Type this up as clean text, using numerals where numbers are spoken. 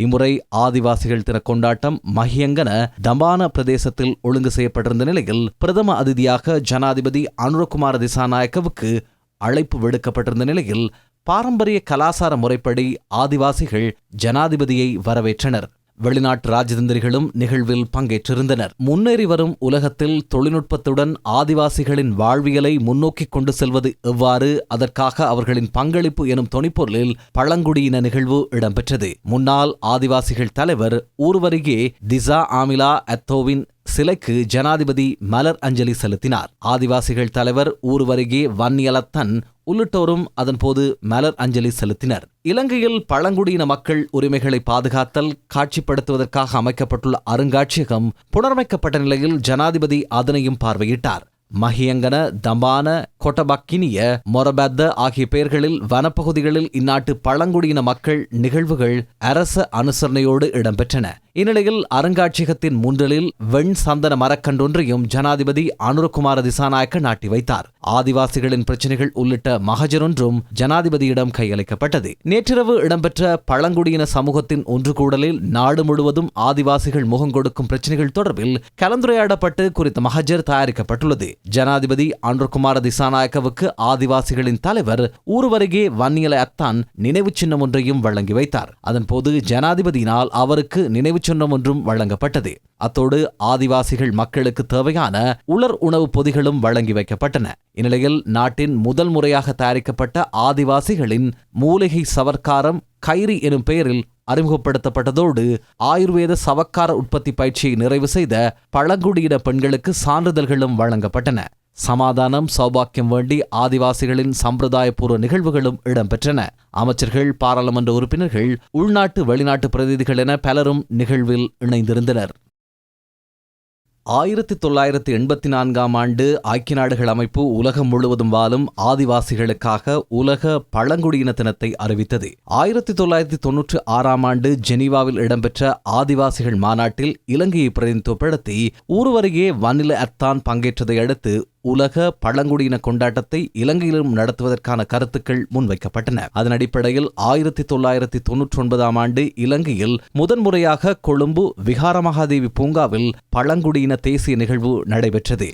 இம்முறை ஆதிவாசிகள் தின கொண்டாட்டம் மஹியங்கன தம்பான பிரதேசத்தில் ஒழுங்கு செய்யப்பட்டிருந்த நிலையில் பிரதம அதிதியாக ஜனாதிபதி அனுரகுமார திசாநாயக்கவுக்கு அழைப்பு விடுக்கப்பட்டிருந்த நிலையில் பாரம்பரிய கலாசார முறைப்படி ஆதிவாசிகள் ஜனாதிபதியை வரவேற்றனர். வெளிநாட்டு ராஜதந்திரிகளும் நிகழ்வில் பங்கேற்றிருந்தனர். முன்னேறி வரும் உலகத்தில் தொழில்நுட்பத்துடன் ஆதிவாசிகளின் வாழ்வியலை முன்னோக்கி கொண்டு செல்வது எவ்வாறு, அதற்காக அவர்களின் பங்களிப்பு எனும் தொனிப்பொருளில் பழங்குடியின நிகழ்வு இடம்பெற்றது. முன்னாள் ஆதிவாசிகள் தலைவர் ஊர்வரிகே திசா ஆமிலா அத்தோவின் சிலைக்கு ஜனாதிபதி மலர் அஞ்சலி செலுத்தினார். ஆதிவாசிகள் தலைவர் ஊர்வரிகே வன்னியலத்தன் உள்ளிட்டோரும் அதன்போது மலர் அஞ்சலி செலுத்தினர். இலங்கையில் பழங்குடியின மக்கள் உரிமைகளை பாதுகாத்தல், காட்சிப்படுத்துவதற்காக அமைக்கப்பட்டுள்ள அருங்காட்சியகம் புனரமைக்கப்பட்ட நிலையில் ஜனாதிபதி அதனையும் பார்வையிட்டார். மஹியங்கன, தம்பான, கொட்டபக்கினிய, மொரபத்த ஆகிய பெயர்களில் வனப்பகுதிகளில் இந்நாட்டு பழங்குடியின மக்கள் நிகழ்வுகள் அரச அனுசரணையோடு இடம்பெற்றன. இந்நிலையில் அருங்காட்சியகத்தின் முன்றலில் வெண் சந்தன மரக்கன்றொன்றையும் ஜனாதிபதி அனுரகுமார திசாநாயக்க நாட்டி வைத்தார். ஆதிவாசிகளின் பிரச்சினைகள் உள்ளிட்ட மகஜரொன்றும் ஜனாதிபதியிடம் கையளிக்கப்பட்டது. நேற்றிரவு இடம்பெற்ற பழங்குடியின சமூகத்தின் ஒன்றுகூடலில் நாடு முழுவதும் ஆதிவாசிகள் முகம் கொடுக்கும் பிரச்சினைகள் தொடர்பில் கலந்துரையாடப்பட்டு குறித்த மகஜர் தயாரிக்கப்பட்டுள்ளது. ஜனாதிபதி அனுரகுமார திசாநாயக்கவுக்கு ஆதிவாசிகளின் தலைவர் ஊர்வரிகே வன்னியல அத்தான் நினைவு சின்னம் ஒன்றையும் வழங்கி வைத்தார். அதன்போது ஜனாதிபதியினால் அவருக்கு நினைவு சின்னம் ஒன்றும் வழங்கப்பட்டது. அத்தோடு ஆதிவாசிகள் மக்களுக்கு தேவையான உலர் உணவு பொதிகளும் வழங்கி வைக்கப்பட்டன. இந்நிலையில் நாட்டின் முதல் முறையாக தயாரிக்கப்பட்ட ஆதிவாசிகளின் மூலிகை சவர்க்காரம் கைரி எனும் பெயரில் அறிமுகப்படுத்தப்பட்டதோடு ஆயுர்வேத சவக்கார உற்பத்தி பயிற்சியை நிறைவு செய்த பழங்குடியின பெண்களுக்கு சான்றிதழ்களும் வழங்கப்பட்டன. சமாதானம், சௌபாக்கியம் வேண்டி ஆதிவாசிகளின் சம்பிரதாயபூர்வ நிகழ்வுகளும் இடம்பெற்றன. அமைச்சர்கள், பாராளுமன்ற உறுப்பினர்கள், உள்நாட்டு வெளிநாட்டு பிரதிநிதிகள் என பலரும் நிகழ்வில் இணைந்திருந்தனர். 1984ஆம் ஆண்டு ஐக்கிய நாடுகள் அமைப்பு உலகம் முழுவதும் வாழும் ஆதிவாசிகளுக்காக உலக பழங்குடியின தினத்தை அறிவித்தது. 1996ஆம் ஆண்டு ஜெனீவாவில் இடம்பெற்ற ஆதிவாசிகள் மாநாட்டில் இலங்கையை பிரதிநிதித்துவப்படுத்தி ஊர்வரிகே வன்னில அத்தான் பங்கேற்றதை அடுத்து உலக பழங்குடியின கொண்டாட்டத்தை இலங்கையிலும் நடத்துவதற்கான கருத்துக்கள் முன்வைக்கப்பட்டன. அதன் அடிப்படையில் 1999ஆம் ஆண்டு இலங்கையில் முதன்முறையாக கொழும்பு விகாரமகாதேவி பூங்காவில் பழங்குடியின தேசிய நிகழ்வு நடைபெற்றது.